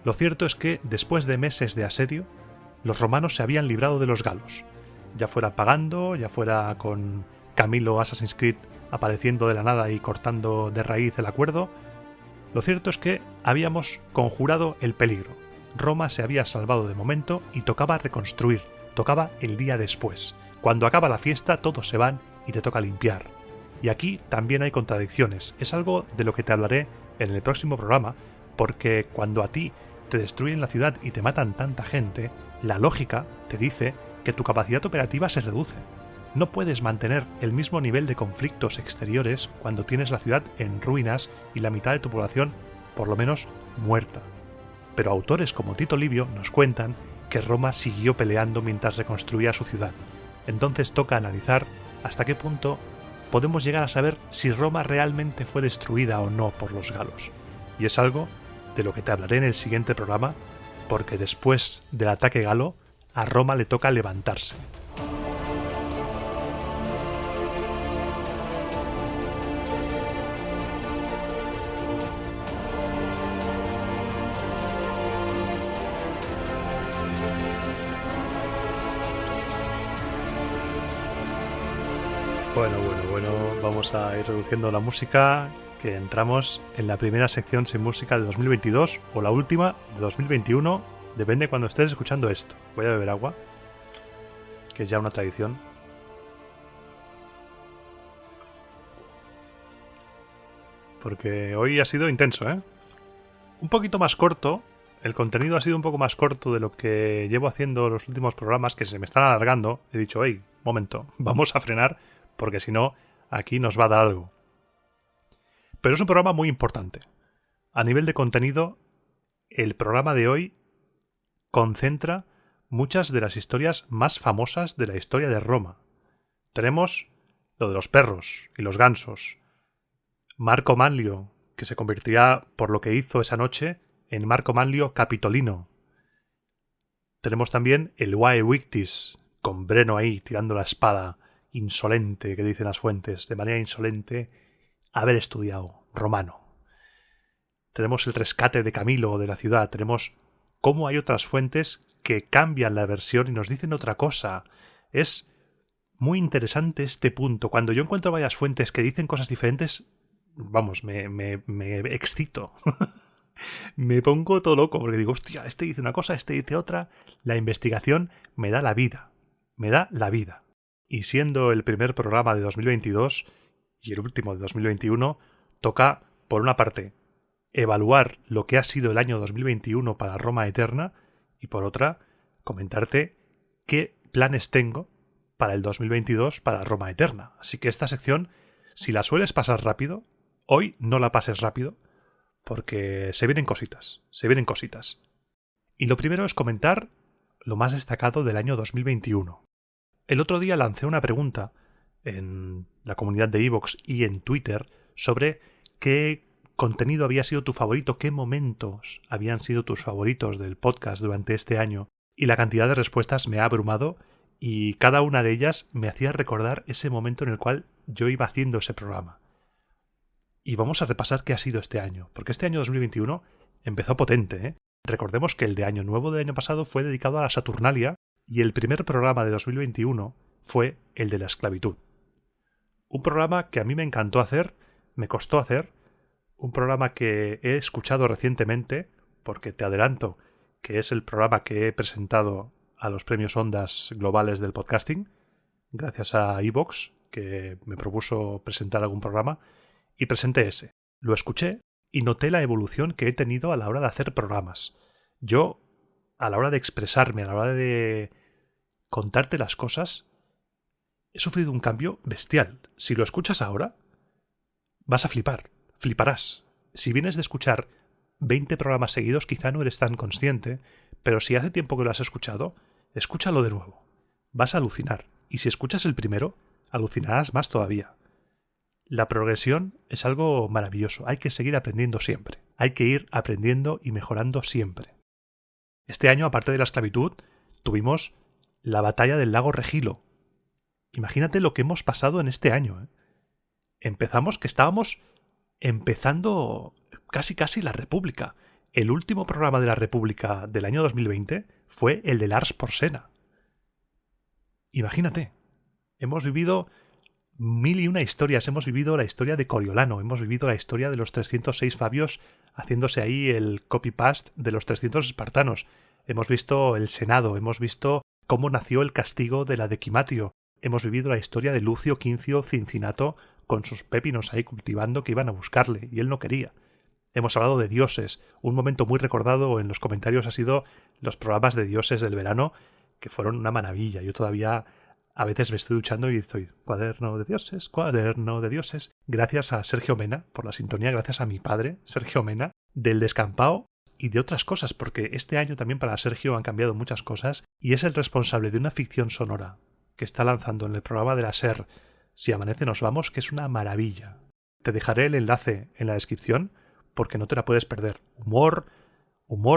Lo cierto es que, después de meses de asedio, los romanos se habían librado de los galos, ya fuera pagando, ya fuera con Camilo Assassin's Creed apareciendo de la nada y cortando de raíz el acuerdo. Lo cierto es que habíamos conjurado el peligro. Roma se había salvado de momento y tocaba reconstruir, tocaba el día después. Cuando acaba la fiesta todos se van y te toca limpiar. Y aquí también hay contradicciones. Es algo de lo que te hablaré en el próximo programa, porque cuando a ti te destruyen la ciudad y te matan tanta gente, la lógica te dice que tu capacidad operativa se reduce. No puedes mantener el mismo nivel de conflictos exteriores cuando tienes la ciudad en ruinas y la mitad de tu población, por lo menos, muerta. Pero autores como Tito Livio nos cuentan que Roma siguió peleando mientras reconstruía su ciudad. Entonces toca analizar hasta qué punto podemos llegar a saber si Roma realmente fue destruida o no por los galos. Y es algo de lo que te hablaré en el siguiente programa, porque después del ataque galo, a Roma le toca levantarse. Bueno, vamos a ir reduciendo la música, que entramos en la primera sección sin música de 2022 o la última de 2021, depende cuando estés escuchando esto. Voy a beber agua, que es ya una tradición. porque hoy ha sido intenso, ¿eh? Un poquito más corto, el contenido ha sido un poco más corto de lo que llevo haciendo los últimos programas, que se me están alargando. He dicho, hey, momento, vamos a frenar, porque si no, aquí nos va a dar algo. Pero es un programa muy importante. A nivel de contenido, el programa de hoy concentra muchas de las historias más famosas de la historia de Roma. Tenemos lo de los perros y los gansos, Marco Manlio, que se convertirá por lo que hizo esa noche en Marco Manlio Capitolino. Tenemos también el Vae Victis, con Breno ahí tirando la espada, insolente, que dicen las fuentes, de manera insolente, haber estudiado romano. Tenemos el rescate de Camilo de la ciudad, tenemos cómo hay otras fuentes que cambian la versión y nos dicen otra cosa. Es muy interesante este punto. Cuando yo encuentro varias fuentes que dicen cosas diferentes, vamos, me excito. Me pongo todo loco porque digo, hostia, este dice una cosa, este dice otra. La investigación me da la vida. Me da la vida. Y siendo el primer programa de 2022 y el último de 2021, toca, por una parte, evaluar lo que ha sido el año 2021 para Roma Eterna y por otra, comentarte qué planes tengo para el 2022 para Roma Eterna. Así que esta sección, si la sueles pasar rápido, hoy no la pases rápido, porque se vienen cositas, se vienen cositas. Y lo primero es comentar lo más destacado del año 2021. El otro día lancé una pregunta en la comunidad de iVoox y en Twitter sobre qué contenido había sido tu favorito, qué momentos habían sido tus favoritos del podcast durante este año, y la cantidad de respuestas me ha abrumado y cada una de ellas me hacía recordar ese momento en el cual yo iba haciendo ese programa. Y vamos a repasar qué ha sido este año, porque este año 2021 empezó potente, ¿eh? Recordemos que el de Año Nuevo del año pasado fue dedicado a la Saturnalia y el primer programa de 2021 fue el de la esclavitud. Un programa que a mí me encantó hacer, me costó hacer, un programa que he escuchado recientemente, porque te adelanto que es el programa que he presentado a los premios Ondas globales del podcasting, gracias a iVoox, que me propuso presentar algún programa, y presenté ese. Lo escuché y noté la evolución que he tenido a la hora de hacer programas. Yo, a la hora de expresarme, a la hora de contarte las cosas, he sufrido un cambio bestial. Si lo escuchas ahora, vas a flipar, fliparás. Si vienes de escuchar 20 programas seguidos, quizá no eres tan consciente, pero si hace tiempo que lo has escuchado, escúchalo de nuevo. Vas a alucinar. Y si escuchas el primero, alucinarás más todavía. La progresión es algo maravilloso. Hay que seguir aprendiendo siempre. Hay que ir aprendiendo y mejorando siempre. Este año, aparte de la esclavitud, tuvimos la batalla del lago Regilo. Imagínate lo que hemos pasado en este año, ¿eh? Empezamos que estábamos empezando casi la República. El último programa de la República del año 2020 fue el de Lars Porsena. Imagínate. Hemos vivido 1001 historias. Hemos vivido la historia de Coriolano. Hemos vivido la historia de los 306 Fabios haciéndose ahí el copy-paste de los 300 espartanos. Hemos visto el Senado. Hemos visto cómo nació el castigo de la Dequimatio. Hemos vivido la historia de Lucio Quincio Cincinato con sus pepinos ahí cultivando que iban a buscarle y él no quería. Hemos hablado de dioses. Un momento muy recordado en los comentarios ha sido los programas de dioses del verano, que fueron una maravilla. Yo todavía a veces me estoy duchando y estoy cuaderno de dioses. Gracias a Sergio Mena por la sintonía, gracias a mi padre, Sergio Mena, del Descampado y de otras cosas, porque este año también para Sergio han cambiado muchas cosas y es el responsable de una ficción sonora que está lanzando en el programa de la SER, Si amanece nos vamos, que es una maravilla. Te dejaré el enlace en la descripción porque no te la puedes perder. Humor,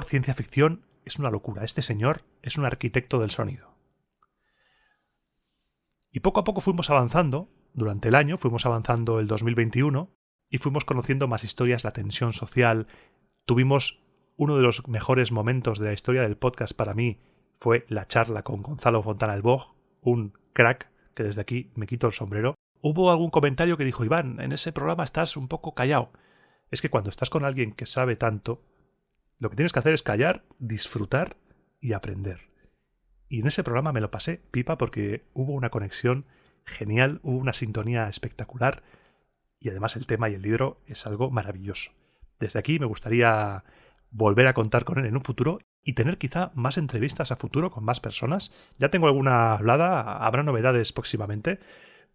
ciencia ficción, es una locura. Este señor es un arquitecto del sonido. Y poco a poco fuimos avanzando, durante el año fuimos avanzando el 2021 y fuimos conociendo más historias, la tensión social. Tuvimos uno de los mejores momentos de la historia del podcast para mí, fue la charla con Gonzalo Fontana el Boj, un crack, que desde aquí me quito el sombrero. Hubo algún comentario que dijo, Iván, en ese programa estás un poco callado. Es que cuando estás con alguien que sabe tanto, lo que tienes que hacer es callar, disfrutar y aprender. Y en ese programa me lo pasé pipa porque hubo una conexión genial, hubo una sintonía espectacular y además el tema y el libro es algo maravilloso. Desde aquí me gustaría volver a contar con él en un futuro y tener quizá más entrevistas a futuro con más personas. Ya tengo alguna hablada, habrá novedades próximamente,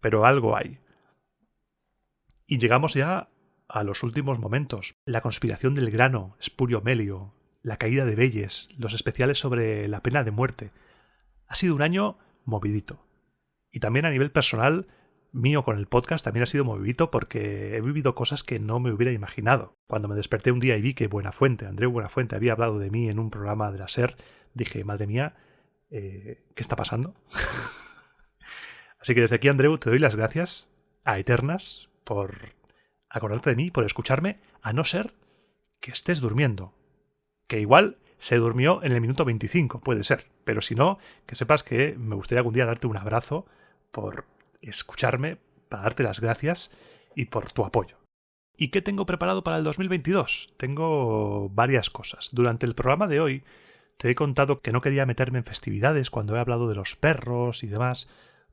pero algo hay. Y llegamos ya a los últimos momentos. La conspiración del grano, Spurio Melio, la caída de Belles, los especiales sobre la pena de muerte. Ha sido un año movidito. Y también a nivel personal, mío con el podcast también ha sido movidito porque he vivido cosas que no me hubiera imaginado. Cuando me desperté un día y vi que Andreu Buenafuente, había hablado de mí en un programa de la SER, dije, madre mía, ¿qué está pasando? Así que desde aquí, Andreu, te doy las gracias a Eternas por acordarte de mí, por escucharme, a no ser que estés durmiendo. Que igual se durmió en el minuto 25, puede ser. Pero si no, que sepas que me gustaría algún día darte un abrazo por escucharme, para darte las gracias y por tu apoyo. ¿Y qué tengo preparado para el 2022? Tengo varias cosas. Durante el programa de hoy te he contado que no quería meterme en festividades cuando he hablado de los perros y demás,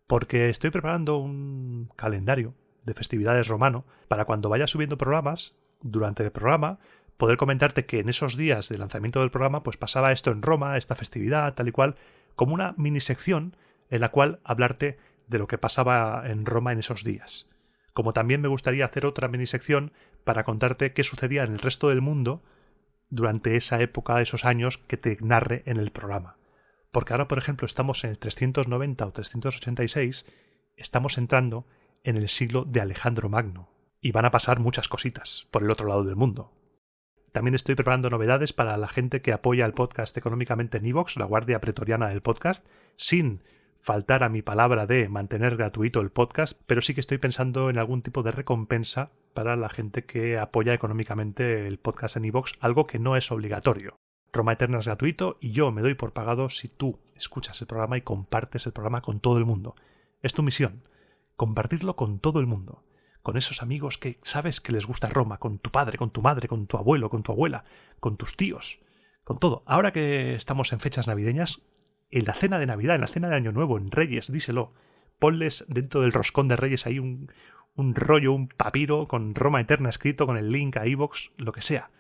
porque estoy preparando un calendario de festividades romano para cuando vaya subiendo programas, durante el programa, poder comentarte que en esos días de lanzamiento del programa pues pasaba esto en Roma, esta festividad, tal y cual, como una mini sección en la cual hablarte de lo que pasaba en Roma en esos días. Como también me gustaría hacer otra mini sección para contarte qué sucedía en el resto del mundo durante esa época, esos años que te narre en el programa. Porque ahora, por ejemplo, estamos en el 390 o 386, estamos entrando en el siglo de Alejandro Magno, y van a pasar muchas cositas por el otro lado del mundo. También estoy preparando novedades para la gente que apoya el podcast económicamente en iVoox, la guardia pretoriana del podcast, sin faltar a mi palabra de mantener gratuito el podcast, pero sí que estoy pensando en algún tipo de recompensa para la gente que apoya económicamente el podcast en iVoox, algo que no es obligatorio. Roma Eterna es gratuito y yo me doy por pagado si tú escuchas el programa y compartes el programa con todo el mundo. Es tu misión, compartirlo con todo el mundo. Con esos amigos que sabes que les gusta Roma, con tu padre, con tu madre, con tu abuelo, con tu abuela, con tus tíos, con todo. Ahora que estamos en fechas navideñas, en la cena de Navidad, en la cena de Año Nuevo, en Reyes, díselo, ponles dentro del roscón de Reyes ahí un rollo, un papiro con Roma Eterna escrito con el link a iVoox, lo que sea.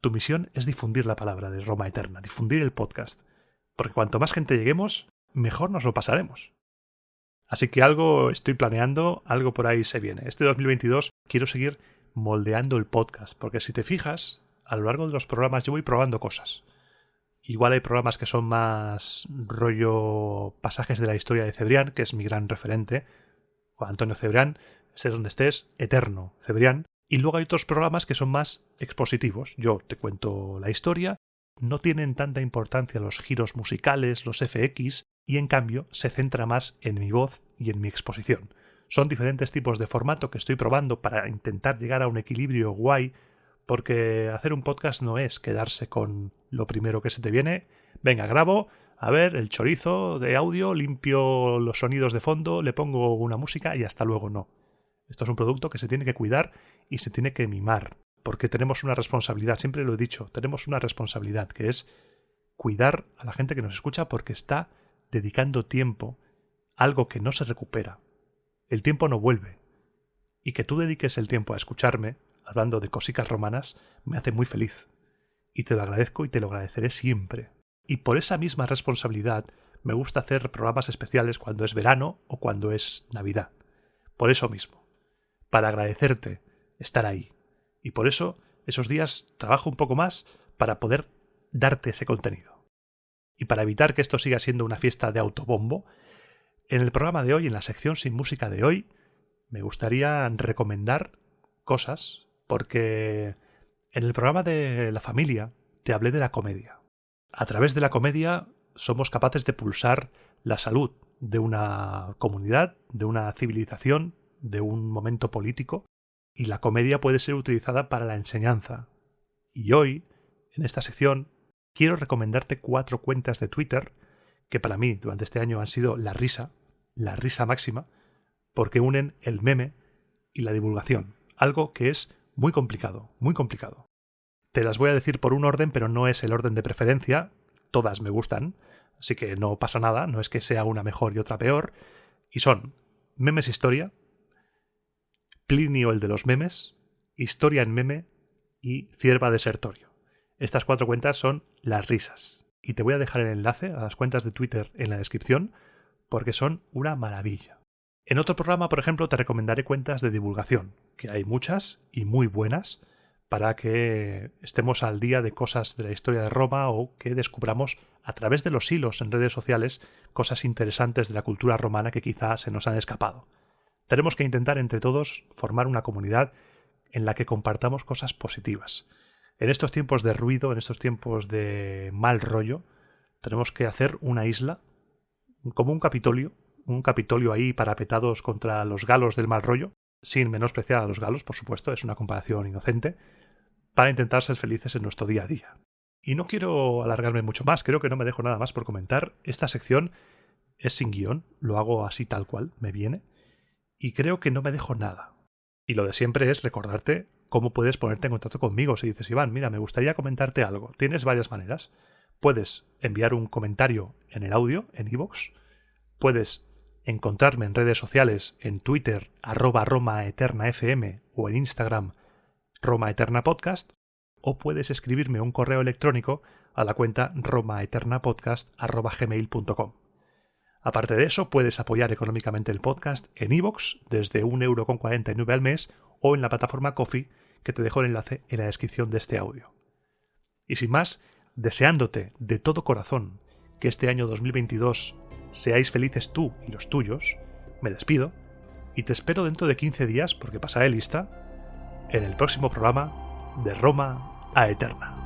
Tu misión es difundir la palabra de Roma Eterna, difundir el podcast, porque cuanto más gente lleguemos, mejor nos lo pasaremos. Así que algo estoy planeando, algo por ahí se viene. Este 2022 quiero seguir moldeando el podcast, porque si te fijas, a lo largo de los programas yo voy probando cosas. Igual hay programas que son más rollo pasajes de la historia de Cebrián, que es mi gran referente. Juan Antonio Cebrián, estés donde estés, eterno Cebrián. Y luego hay otros programas que son más expositivos. Yo te cuento la historia, no tienen tanta importancia los giros musicales, los FX, y en cambio se centra más en mi voz y en mi exposición. Son diferentes tipos de formato que estoy probando para intentar llegar a un equilibrio guay, porque hacer un podcast no es quedarse con lo primero que se te viene. Venga, grabo, a ver, el chorizo de audio, limpio los sonidos de fondo, le pongo una música y hasta luego no. Esto es un producto que se tiene que cuidar y se tiene que mimar, porque tenemos una responsabilidad, siempre lo he dicho, tenemos una responsabilidad que es cuidar a la gente que nos escucha porque está dedicando tiempo a algo que no se recupera. El tiempo no vuelve. Y que tú dediques el tiempo a escucharme, hablando de cositas romanas, me hace muy feliz. Y te lo agradezco y te lo agradeceré siempre. Y por esa misma responsabilidad me gusta hacer programas especiales cuando es verano o cuando es Navidad. Por eso mismo. Para agradecerte estar ahí. Y por eso esos días trabajo un poco más para poder darte ese contenido. Y para evitar que esto siga siendo una fiesta de autobombo, en el programa de hoy, en la sección sin música de hoy, me gustaría recomendar cosas, porque en el programa de la familia te hablé de la comedia. A través de la comedia somos capaces de pulsar la salud de una comunidad, de una civilización, de un momento político, y la comedia puede ser utilizada para la enseñanza. Y hoy, en esta sección, quiero recomendarte 4 cuentas de Twitter que para mí durante este año han sido la risa máxima, porque unen el meme y la divulgación, algo que es muy complicado, muy complicado. Te las voy a decir por un orden, pero no es el orden de preferencia, todas me gustan, así que no pasa nada, no es que sea una mejor y otra peor, y son Memes Historia, Plinio el de los memes, Historia en meme y Cierva Desertorio. Estas 4 cuentas son las risas. Y te voy a dejar el enlace a las cuentas de Twitter en la descripción porque son una maravilla. En otro programa, por ejemplo, te recomendaré cuentas de divulgación, que hay muchas y muy buenas, para que estemos al día de cosas de la historia de Roma o que descubramos a través de los hilos en redes sociales cosas interesantes de la cultura romana que quizá se nos han escapado. Tenemos que intentar entre todos formar una comunidad en la que compartamos cosas positivas. En estos tiempos de ruido, en estos tiempos de mal rollo, tenemos que hacer una isla, como un Capitolio ahí parapetados contra los galos del mal rollo, sin menospreciar a los galos, por supuesto, es una comparación inocente, para intentar ser felices en nuestro día a día. Y no quiero alargarme mucho más, creo que no me dejo nada más por comentar. Esta sección es sin guión, lo hago así tal cual, me viene, y creo que no me dejo nada. Y lo de siempre es recordarte cómo puedes ponerte en contacto conmigo. Si dices, Iván, mira, me gustaría comentarte algo. Tienes varias maneras. Puedes enviar un comentario en el audio, en iVoox. Puedes encontrarme en redes sociales, en Twitter, @RomaEternaFM o en Instagram, RomaEternaPodcast. O puedes escribirme un correo electrónico a la cuenta romaeternapodcast@gmail.com. Aparte de eso, puedes apoyar económicamente el podcast en iVoox desde 1,49 € al mes o en la plataforma Ko-fi, que te dejo el enlace en la descripción de este audio. Y sin más, deseándote de todo corazón que este año 2022 seáis felices tú y los tuyos, me despido y te espero dentro de 15 días, porque pasaré lista, en el próximo programa de Roma a Eterna.